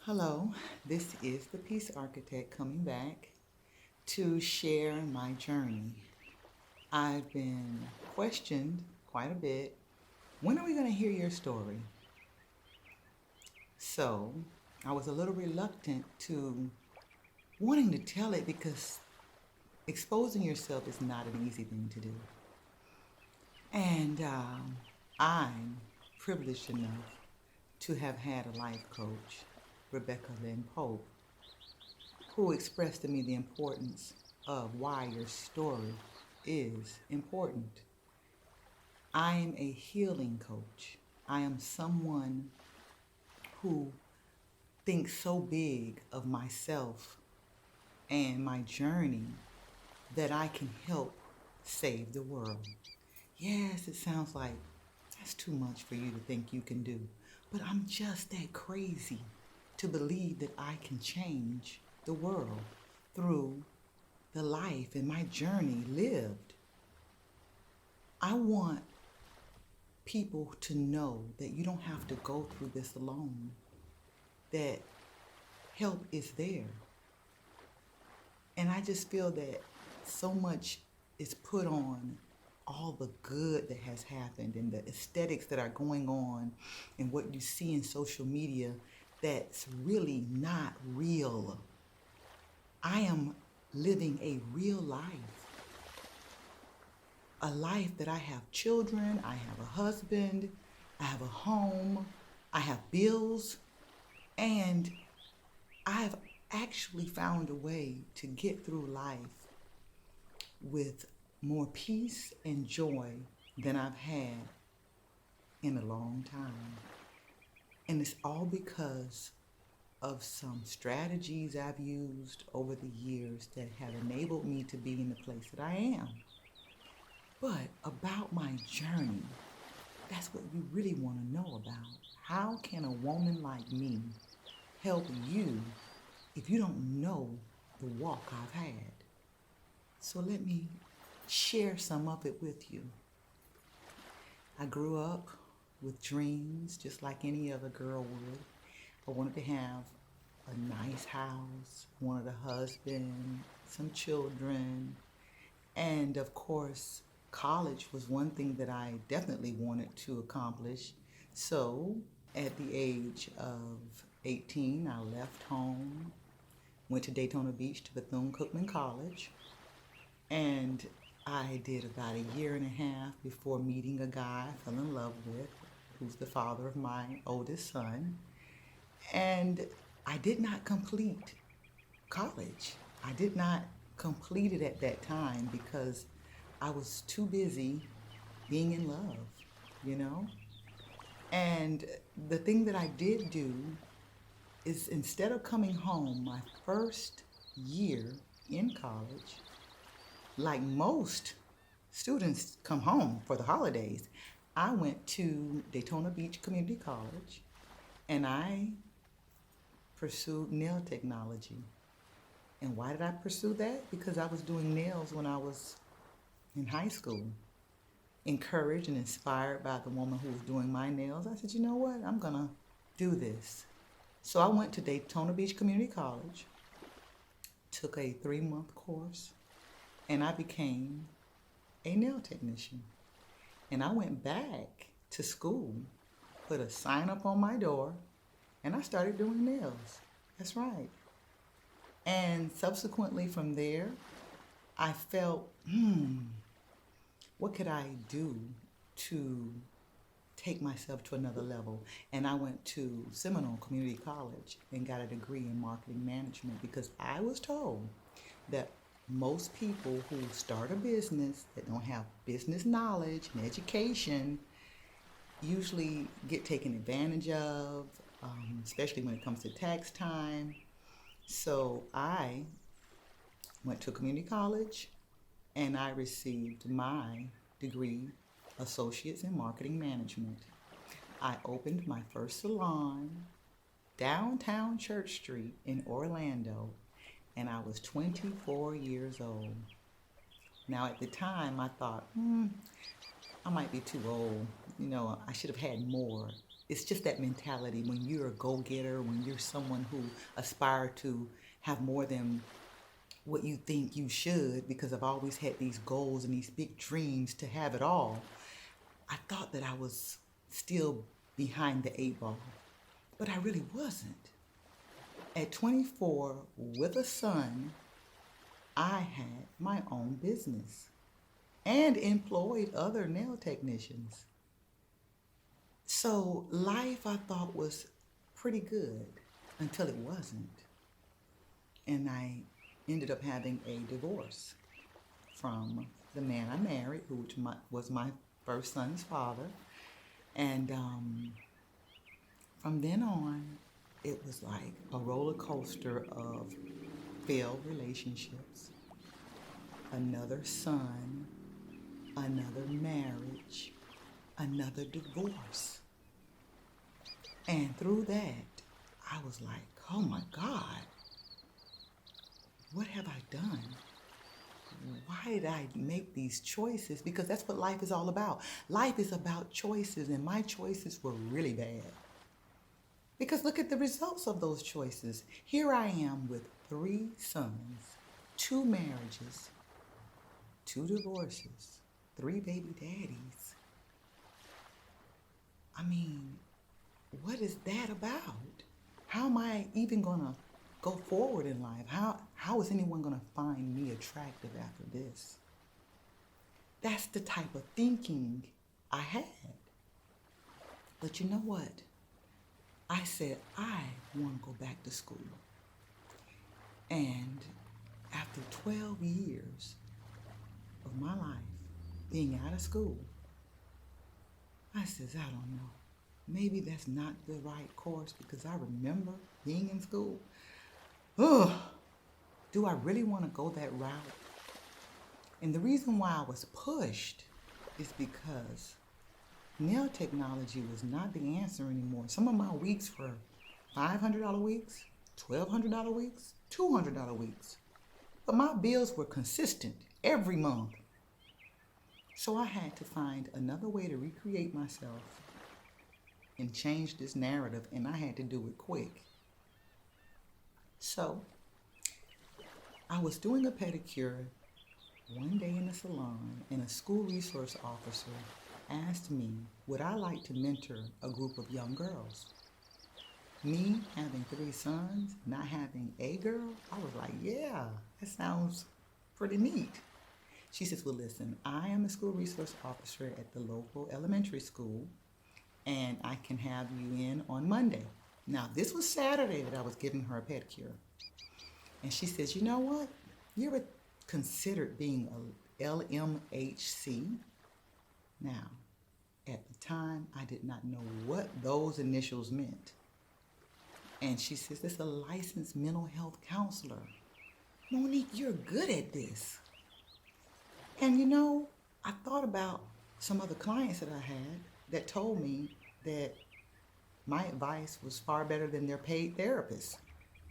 Hello, this is the Peace Architect coming back to share my journey. I've been questioned quite a bit. When are we going to hear your story? So I was a little reluctant to wanting to tell it because exposing yourself is not an easy thing to do. And I'm privileged enough to have had a life coach, Rebecca Lynn Pope, who expressed to me the importance of why your story is important. I am a healing coach. I am someone who thinks so big of myself and my journey that I can help save the world. Yes, it sounds like that's too much for you to think you can do, but I'm just that crazy to believe that I can change the world through the life and my journey lived. I want people to know that you don't have to go through this alone, that help is there. And I just feel that so much is put on all the good that has happened and the aesthetics that are going on and what you see in social media that's really not real. I am living a real life, a life that I have children, I have a husband, I have a home, I have bills, and I've actually found a way to get through life with more peace and joy than I've had in a long time. And it's all because of some strategies I've used over the years that have enabled me to be in the place that I am. But about my journey, that's what you really want to know about. How can a woman like me help you if you don't know the walk I've had? So let me share some of it with you. I grew up with dreams just like any other girl would. I wanted to have a nice house, wanted a husband, some children, and of course, college was one thing that I definitely wanted to accomplish. So at the age of 18, I left home, went to Daytona Beach to Bethune-Cookman College, and I did about a year and a half before meeting a guy I fell in love with, who's the father of my oldest son. And I did not complete college. I did not complete it at that time because I was too busy being in love, you know? And the thing that I did do is instead of coming home my first year in college, like most students come home for the holidays, I went to Daytona Beach Community College and I pursued nail technology. And why did I pursue that? Because I was doing nails when I was in high school. Encouraged and inspired by the woman who was doing my nails, I said, you know what? I'm gonna do this. So I went to Daytona Beach Community College, took a 3-month course, and I became a nail technician. And I went back to school, put a sign up on my door, and I started doing nails. That's right. And subsequently from there, I felt, what could I do to take myself to another level? And I went to Seminole Community College and got a degree in marketing management because I was told that most people who start a business that don't have business knowledge and education usually get taken advantage of, especially when it comes to tax time. So I went to a community college and I received my degree, Associates in Marketing Management. I opened my first salon downtown Church Street in Orlando, and I was 24 years old. Now at the time I thought, I might be too old. I should have had more. it's just that mentality when you're a go-getter, when you're someone who aspire to have more than what you think you should, because I've always had these goals and these big dreams to have it all. I thought that I was still behind the eight ball, but I really wasn't. At 24, with a son, I had my own business and employed other nail technicians. So life I thought was pretty good until it wasn't. And I ended up having a divorce from the man I married, who was my first son's father. And from then on, it was like a roller coaster of failed relationships, another son, another marriage, another divorce. And through that, I was like, oh my God, what have I done? Why did I make these choices? Because that's what life is all about. Life is about choices, and my choices were really bad. Because look at the results of those choices. Here I am with 3 sons, 2 marriages, 2 divorces, 3 baby daddies. I mean, what is that about? How am I even gonna go forward in life? How is anyone gonna find me attractive after this? That's the type of thinking I had. But you know what? I said, I want to go back to school. And after 12 years of my life being out of school, I says, I don't know. Maybe that's not the right course, because I remember being in school. Ugh, do I really want to go that route? And the reason why I was pushed is because nail technology was not the answer anymore. Some of my weeks were $500 weeks, $1,200 weeks, $200 weeks. But my bills were consistent every month. So I had to find another way to recreate myself and change this narrative, and I had to do it quick. So I was doing a pedicure one day in a salon, and a school resource officer asked me, would I like to mentor a group of young girls? Me having 3 sons, not having a girl, I was like, yeah, that sounds pretty neat. She says, well, listen, I am a school resource officer at the local elementary school, and I can have you in on Monday. Now, this was Saturday that I was giving her a pedicure. And she says, you know what? You ever considered being a LMHC? Now, at the time, I did not know what those initials meant. And she says, it's a licensed mental health counselor. Monique, you're good at this. And you know, I thought about some other clients that I had that told me that my advice was far better than their paid therapists.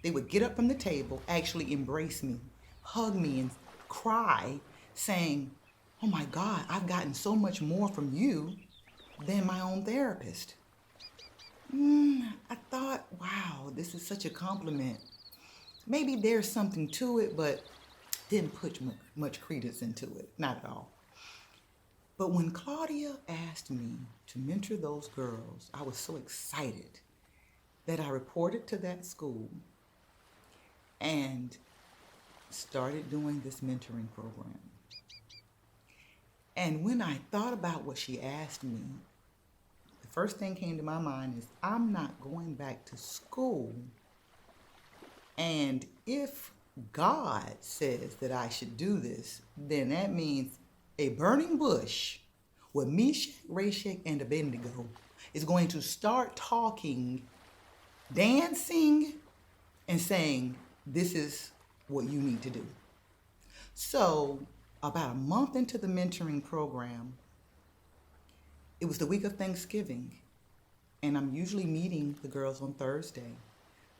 They would get up from the table, actually embrace me, hug me, and cry, saying, oh my God, I've gotten so much more from you than my own therapist. I thought, wow, this is such a compliment. Maybe there's something to it, but didn't put much credence into it, not at all. But when Claudia asked me to mentor those girls, I was so excited that I reported to that school and started doing this mentoring program. And when I thought about what she asked me, the first thing came to my mind is, I'm not going back to school. And if God says that I should do this, then that means a burning bush with Meshach, Rashach, and Abednego is going to start talking, dancing, and saying, this is what you need to do. So about a month into the mentoring program, it was the week of Thanksgiving, and I'm usually meeting the girls on Thursday.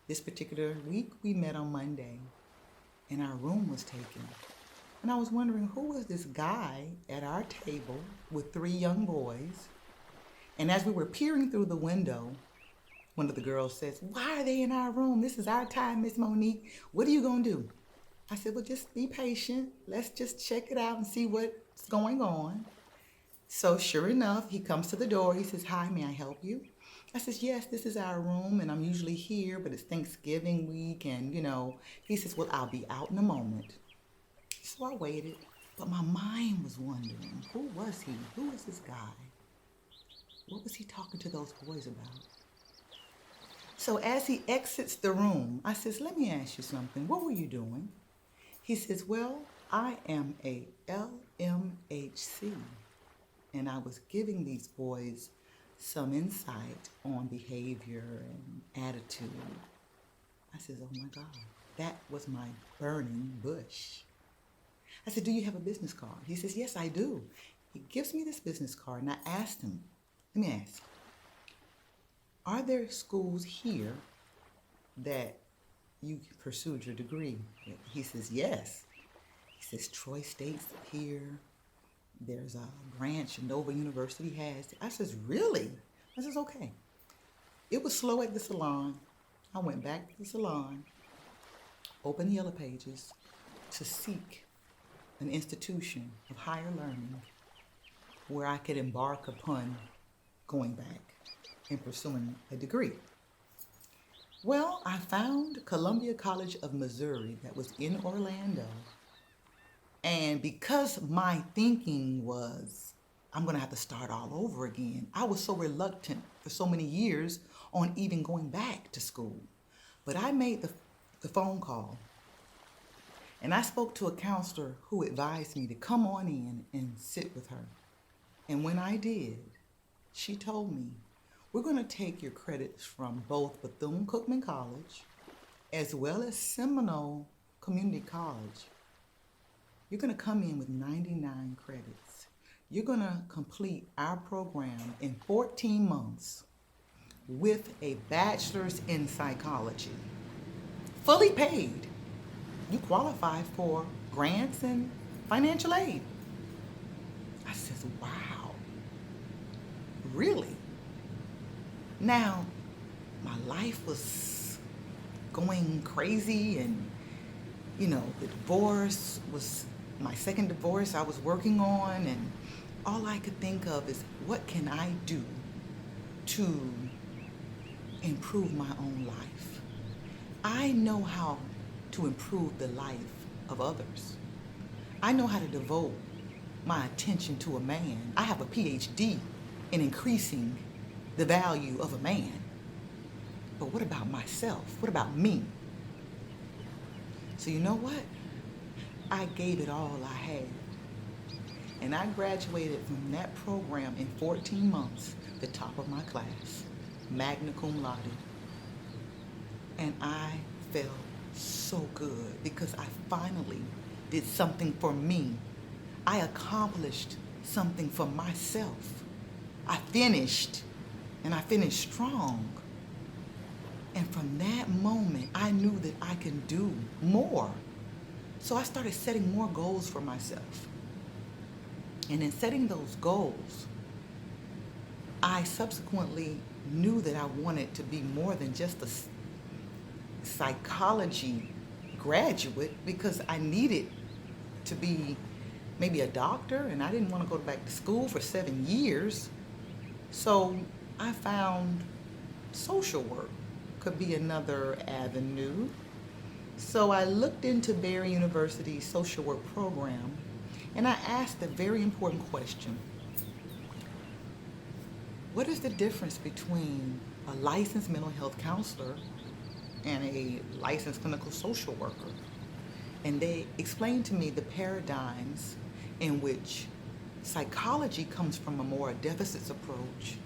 This particular week, we met on Monday, and our room was taken. And I was wondering, who was this guy at our table with 3 young boys? And as we were peering through the window, one of the girls says, "Why are they in our room? This is our time, Miss Monique. What are you going to do?" I said, "Well, just be patient. Let's just check it out and see what's going on." So sure enough, he comes to the door. He says, "Hi, may I help you?" I says, "Yes, this is our room, and I'm usually here, but it's Thanksgiving week, and He says, "Well, I'll be out in a moment." So I waited, but my mind was wondering, who was he? Who was this guy? What was he talking to those boys about? So as he exits the room, I says, "Let me ask you something. What were you doing?" He says, "Well, I am a LMHC, and I was giving these boys some insight on behavior and attitude." I says, "Oh my God, that was my burning bush." I said, "Do you have a business card?" He says, "Yes, I do." He gives me this business card, and I asked him, let me ask, are there schools here that you pursued your degree? He says, "Yes." He says, "Troy State's here. There's a branch Nova University has." I says, "Really?" I says, "Okay." It was slow at the salon. I went back to the salon, opened the Yellow Pages to seek an institution of higher learning where I could embark upon going back and pursuing a degree. Well, I found Columbia College of Missouri that was in Orlando. And because my thinking was, I'm going to have to start all over again, I was so reluctant for so many years on even going back to school. But I made the phone call, and I spoke to a counselor who advised me to come on in and sit with her. And when I did, she told me, "We're going to take your credits from both Bethune-Cookman College as well as Seminole Community College. You're going to come in with 99 credits. You're going to complete our program in 14 months with a bachelor's in psychology, fully paid. You qualify for grants and financial aid." I says, "Wow, really?" Now, my life was going crazy, and the divorce was my second divorce I was working on, and all I could think of is, what can I do to improve my own life? I know how to improve the life of others. I know how to devote my attention to a man. I have a PhD in increasing the value of a man. But what about myself? What about me? So you know what? I gave it all I had. And I graduated from that program in 14 months, the top of my class, magna cum laude. And I felt so good because I finally did something for me. I accomplished something for myself. I finished, and I finished strong. And from that moment, I knew that I can do more. So I started setting more goals for myself. And in setting those goals, I subsequently knew that I wanted to be more than just a psychology graduate, because I needed to be maybe a doctor, and I didn't want to go back to school for 7 years. So I found social work could be another avenue. So I looked into Barry University's social work program, and I asked a very important question. What is the difference between a licensed mental health counselor and a licensed clinical social worker? And they explained to me the paradigms in which psychology comes from a more deficits approach,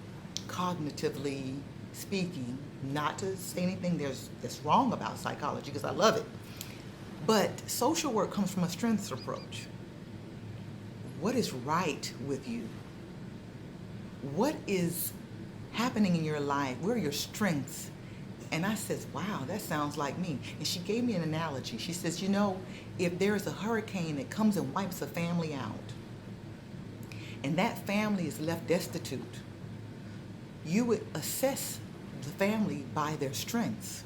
cognitively speaking, not to say anything that's wrong about psychology, because I love it. But social work comes from a strengths approach. What is right with you? What is happening in your life? Where are your strengths? And I says, wow, that sounds like me. And she gave me an analogy. She says, if there's a hurricane that comes and wipes a family out, and that family is left destitute, you would assess the family by their strengths.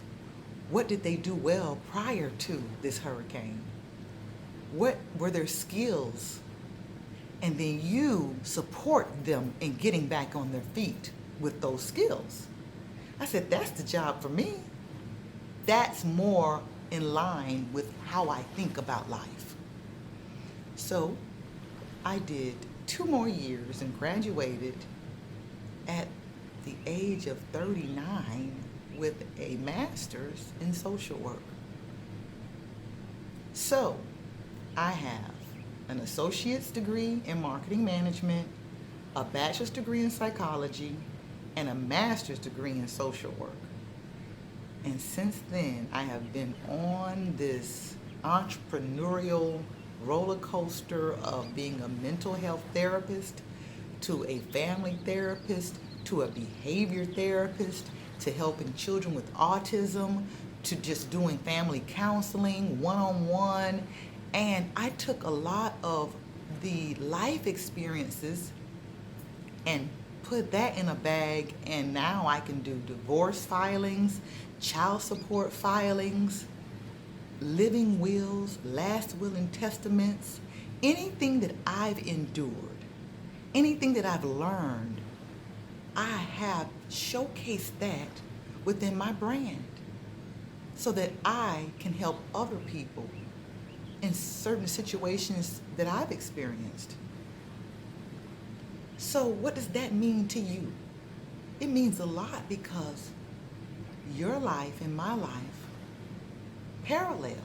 What did they do well prior to this hurricane? What were their skills? And then you support them in getting back on their feet with those skills. I said, that's the job for me. That's more in line with how I think about life. So I did 2 more years and graduated at the age of 39 with a master's in social work. So I have an associate's degree in marketing management, a bachelor's degree in psychology, and a master's degree in social work. And since then, I have been on this entrepreneurial roller coaster of being a mental health therapist, to a family therapist, to a behavior therapist, to helping children with autism, to just doing family counseling, one-on-one. And I took a lot of the life experiences and put that in a bag, and now I can do divorce filings, child support filings, living wills, last will and testaments, anything that I've endured, anything that I've learned, I have showcased that within my brand so that I can help other people in certain situations that I've experienced. So what does that mean to you? It means a lot, because your life and my life parallel.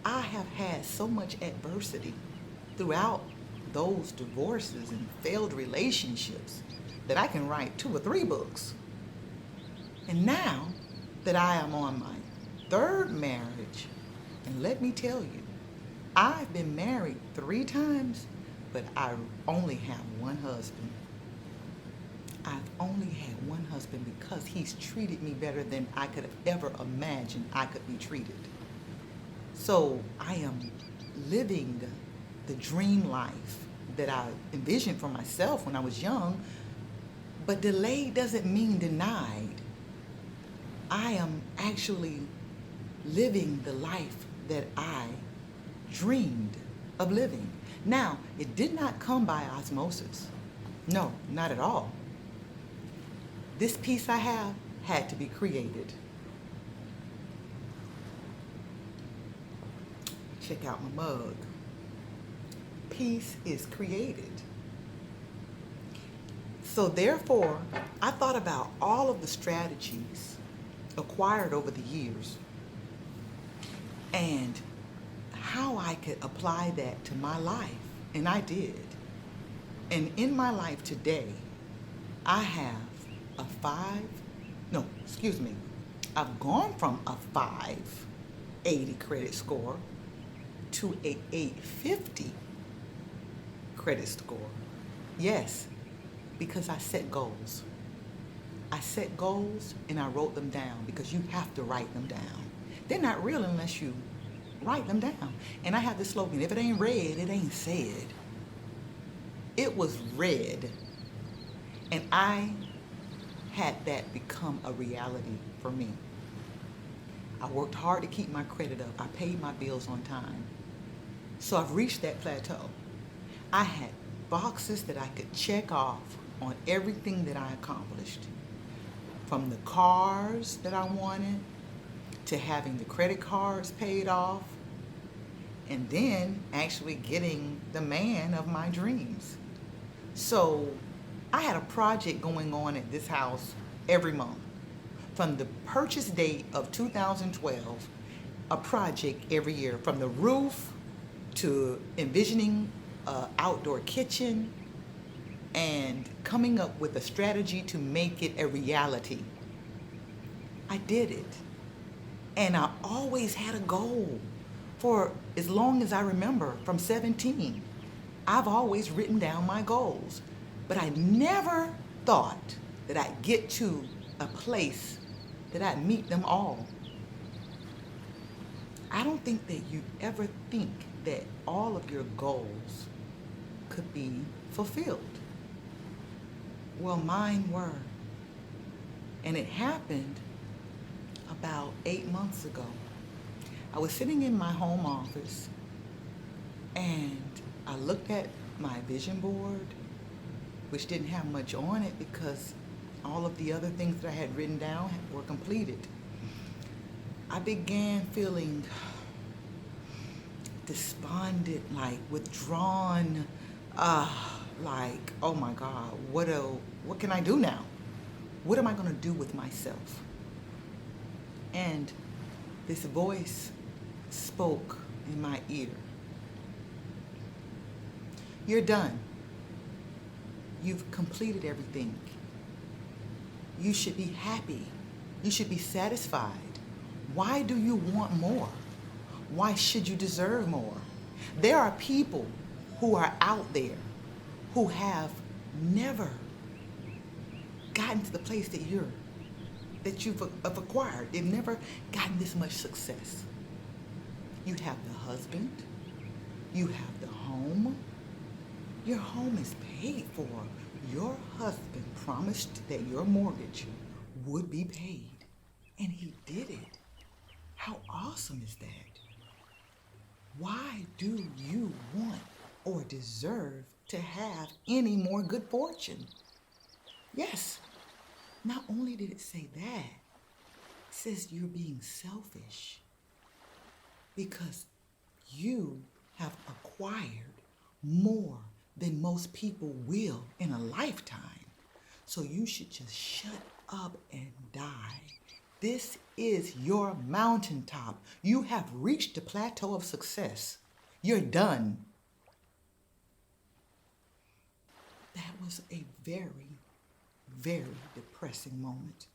I have had so much adversity throughout those divorces and failed relationships that I can write 2 or 3 books. And now that I am on my 3rd marriage, and let me tell you, I've been married 3 times, but I only have one husband. I've only had one husband because he's treated me better than I could have ever imagined I could be treated. So I am living the dream life that I envisioned for myself when I was young, but delayed doesn't mean denied. I am actually living the life that I dreamed of living. Now, it did not come by osmosis. No, not at all. This piece I have had to be created. Check out my mug. Peace is created. So therefore, I thought about all of the strategies acquired over the years and how I could apply that to my life, and I did. And in my life today, I have I've gone from a 580 credit score to a 850 credit score. Yes, because I set goals. I set goals and I wrote them down, because you have to write them down. They're not real unless you write them down. And I have this slogan: if it ain't read, it ain't said. It was read. And I had that become a reality for me. I worked hard to keep my credit up. I paid my bills on time. So I've reached that plateau. I had boxes that I could check off on everything that I accomplished. From the cars that I wanted, to having the credit cards paid off, and then actually getting the man of my dreams. So I had a project going on at this house every month. From the purchase date of 2012, a project every year, from the roof to envisioning an outdoor kitchen and coming up with a strategy to make it a reality. I did it. And I always had a goal for as long as I remember, from 17. I've always written down my goals, but I never thought that I'd get to a place that I'd meet them all. I don't think that you ever think that all of your goals could be fulfilled. Well, mine were. And it happened about 8 months ago. I was sitting in my home office and I looked at my vision board, which didn't have much on it because all of the other things that I had written down were completed. I began feeling despondent, like withdrawn, like, oh my God, what can I do now? What am I gonna do with myself? And this voice spoke in my ear. You're done. You've completed everything. You should be happy. You should be satisfied. Why do you want more? Why should you deserve more? There are people who are out there who have never gotten to the place that you've acquired. They've never gotten this much success. You have the husband. You have the home. Your home is paid for. Your husband promised that your mortgage would be paid, and he did it. How awesome is that? Why do you want or deserve to have any more good fortune? Yes, not only did it say that, it says you're being selfish because you have acquired more than most people will in a lifetime. So you should just shut up and die. This is your mountaintop. You have reached the plateau of success. You're done. That was a very, very depressing moment.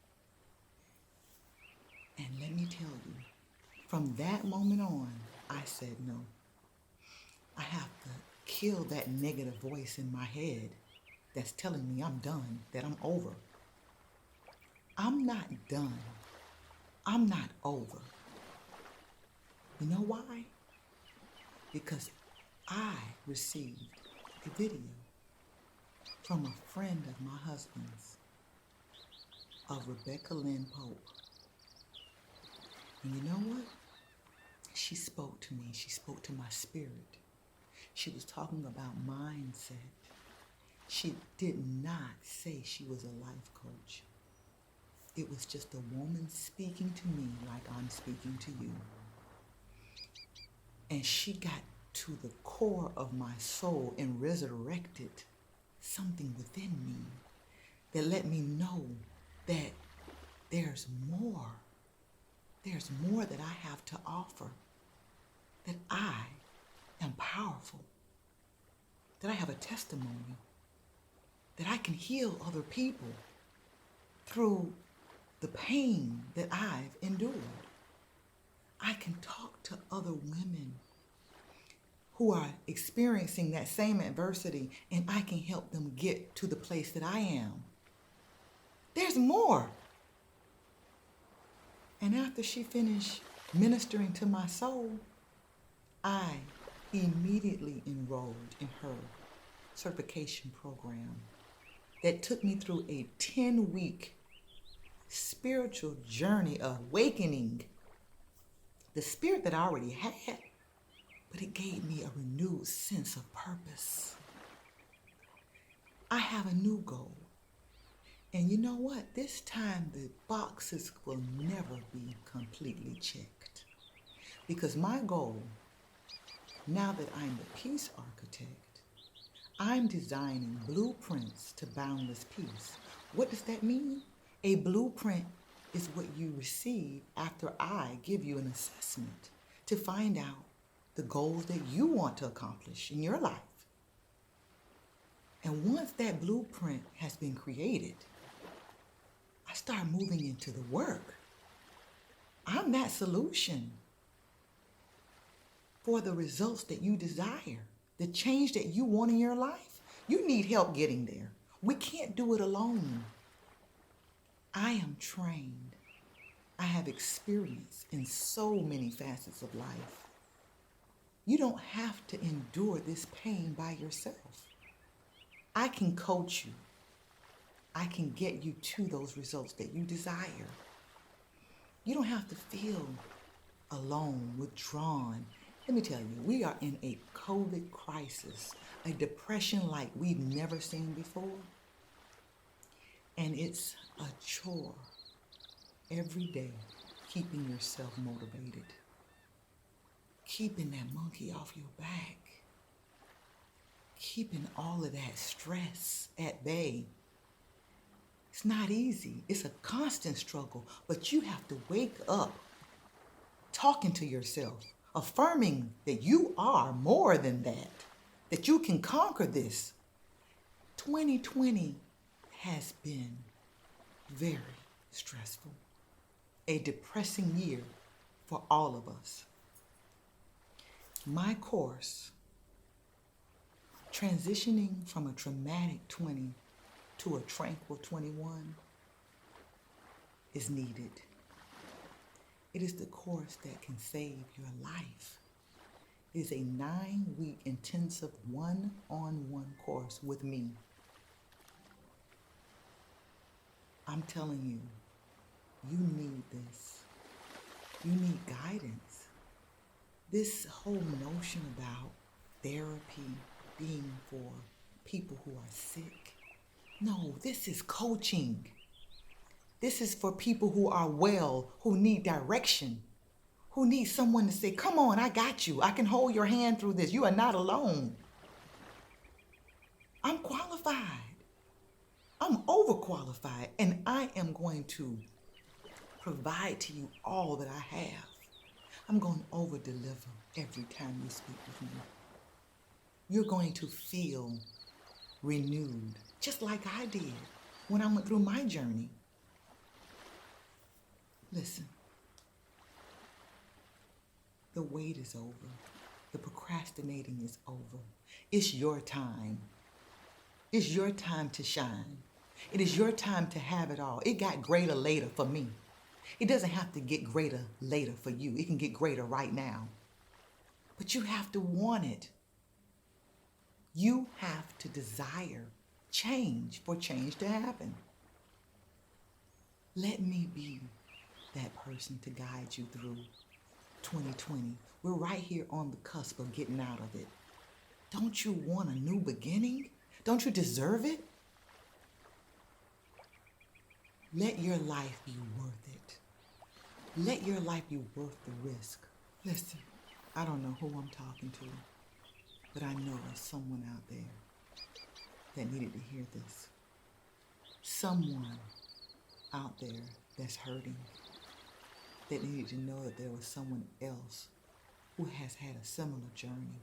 And let me tell you, from that moment on, I said no. I have to kill that negative voice in my head that's telling me I'm done, that I'm over. I'm not done. I'm not over. You know why? Because I received a video from a friend of my husband's, of Rebecca Lynn Pope. And you know what? She spoke to me. She spoke to my spirit. She was talking about mindset. She did not say she was a life coach. It was just a woman speaking to me like I'm speaking to you. And she got to the core of my soul and resurrected something within me that let me know that there's more. There's more that I have to offer. That I am powerful. That I have a testimony. That I can heal other people through the pain that I've endured. I can talk to other women who are experiencing that same adversity, and I can help them get to the place that I am. There's more. And after she finished ministering to my soul, I immediately enrolled in her certification program that took me through a 10-week spiritual journey of awakening the spirit that I already had, but it gave me a renewed sense of purpose. I have a new goal. And you know what? This time the boxes will never be completely checked. Because my goal, now that I'm the peace architect, I'm designing blueprints to boundless peace. What does that mean? A blueprint is what you receive after I give you an assessment to find out the goals that you want to accomplish in your life. And once that blueprint has been created, I start moving into the work. I'm that solution for the results that you desire, the change that you want in your life. You need help getting there. We can't do it alone. I am trained. I have experience in so many facets of life. You don't have to endure this pain by yourself. I can coach you. I can get you to those results that you desire. You don't have to feel alone, withdrawn. Let me tell you, we are in a COVID crisis, a depression like we've never seen before. And it's a chore every day keeping yourself motivated, keeping that monkey off your back, keeping all of that stress at bay. It's not easy. It's a constant struggle, but you have to wake up talking to yourself, affirming that you are more than that you can conquer this. 2020 has been very stressful, a depressing year for all of us. My course, transitioning from a traumatic 20 to a tranquil 21, is needed. It is the course that can save your life. It is a 9-week intensive one-on-one course with me. I'm telling you, you need this. You need guidance. This whole notion about therapy being for people who are sick. No, this is coaching. This is for people who are well, who need direction, who need someone to say, come on, I got you. I can hold your hand through this. You are not alone. I'm qualified. I'm overqualified, and I am going to provide to you all that I have. I'm going to over-deliver every time you speak with me. You're going to feel renewed, just like I did when I went through my journey. Listen, the wait is over. The procrastinating is over. It's your time. It's your time to shine. It is your time to have it all. It got greater later for me. It doesn't have to get greater later for you. It can get greater right now. But you have to want it. You have to desire change for change to happen. Let me be that person to guide you through 2020. We're right here on the cusp of getting out of it. Don't you want a new beginning? Don't you deserve it? Let your life be worth it. Let your life be worth the risk. Listen, I don't know who I'm talking to, but I know there's someone out there that needed to hear this. Someone out there that's hurting, that needed to know that there was someone else who has had a similar journey.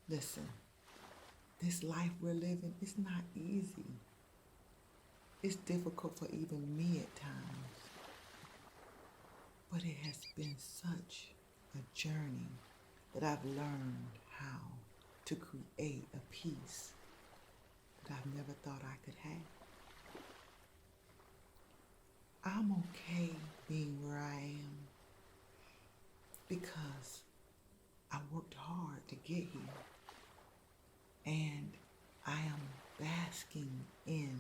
Listen, this life we're living is not easy. It's difficult for even me at times. But it has been such a journey that I've learned how to create a peace that I've never thought I could have. I'm okay being where I am because I worked hard to get here. And I am basking in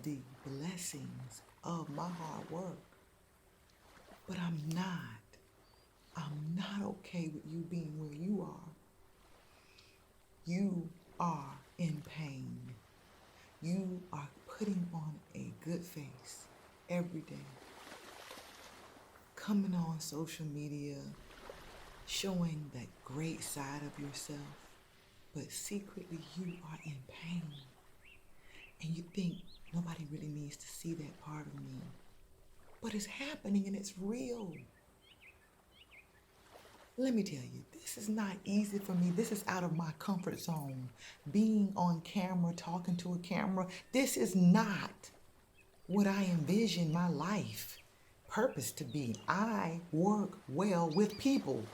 the blessings of my hard work. But I'm not okay with you being where you are. You are in pain. You are putting on a good face every day. Coming on social media, showing that great side of yourself, but secretly you are in pain. And you think nobody really needs to see that part of me. But it's happening and it's real. Let me tell you, this is not easy for me. This is out of my comfort zone. Being on camera, talking to a camera, this is not what I envision my life purpose to be. I work well with people.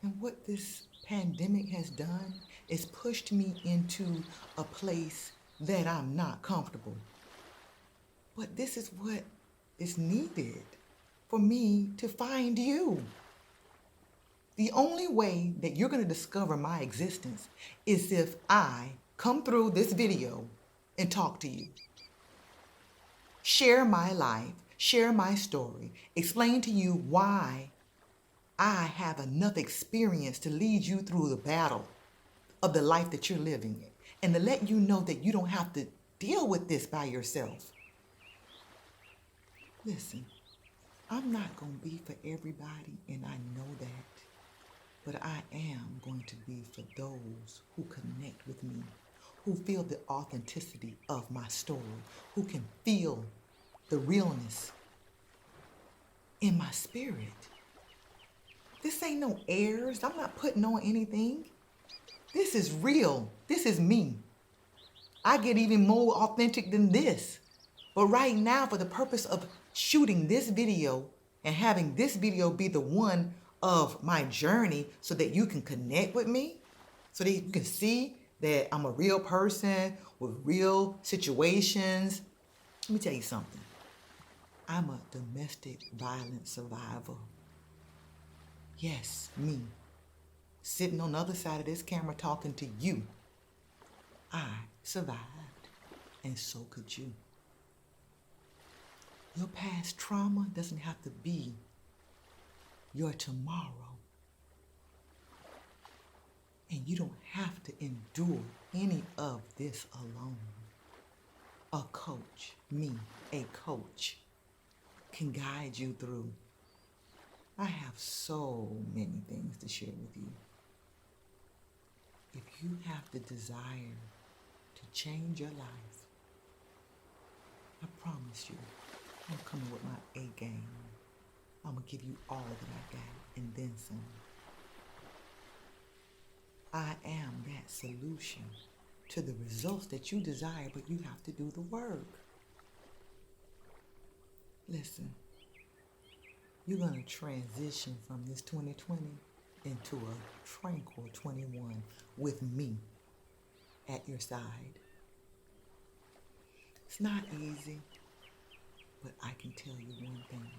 And what this pandemic has done is pushed me into a place that I'm not comfortable. But this is what is needed for me to find you. The only way that you're going to discover my existence is if I come through this video and talk to you. Share my life, share my story, explain to you why I have enough experience to lead you through the battle of the life that you're living in, and to let you know that you don't have to deal with this by yourself. Listen, I'm not going to be for everybody, and I know that, but I am going to be for those who connect with me, who feel the authenticity of my story, who can feel the realness in my spirit. This ain't no airs. I'm not putting on anything. This is real. This is me. I get even more authentic than this. But right now, for the purpose of shooting this video and having this video be the one of my journey so that you can connect with me, so that you can see that I'm a real person with real situations. Let me tell you something. I'm a domestic violence survivor. Yes, me. Sitting on the other side of this camera talking to you. I survived, and so could you. Your past trauma doesn't have to be your tomorrow. And you don't have to endure any of this alone. A coach, me, a coach, can guide you through. I have so many things to share with you. If you have the desire to change your life, I promise you, I'm coming with my A game. I'm going to give you all that I got and then some. I am that solution to the results that you desire, but you have to do the work. Listen, you're going to transition from this 2020 into a tranquil 21 with me at your side. It's not easy, but I can tell you one thing.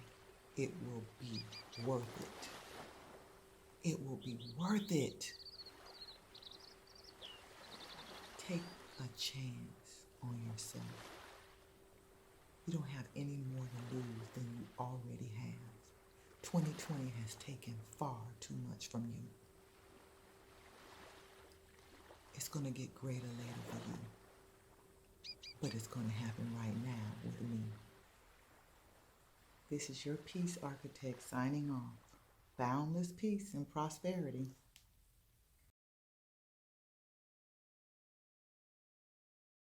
It will be worth it. It will be worth it. Take a chance on yourself. You don't have any more to lose than you already have. 2020 has taken far too much from you. It's going to get greater later for you. But it's going to happen right now with me. This is your peace architect signing off. Boundless peace and prosperity.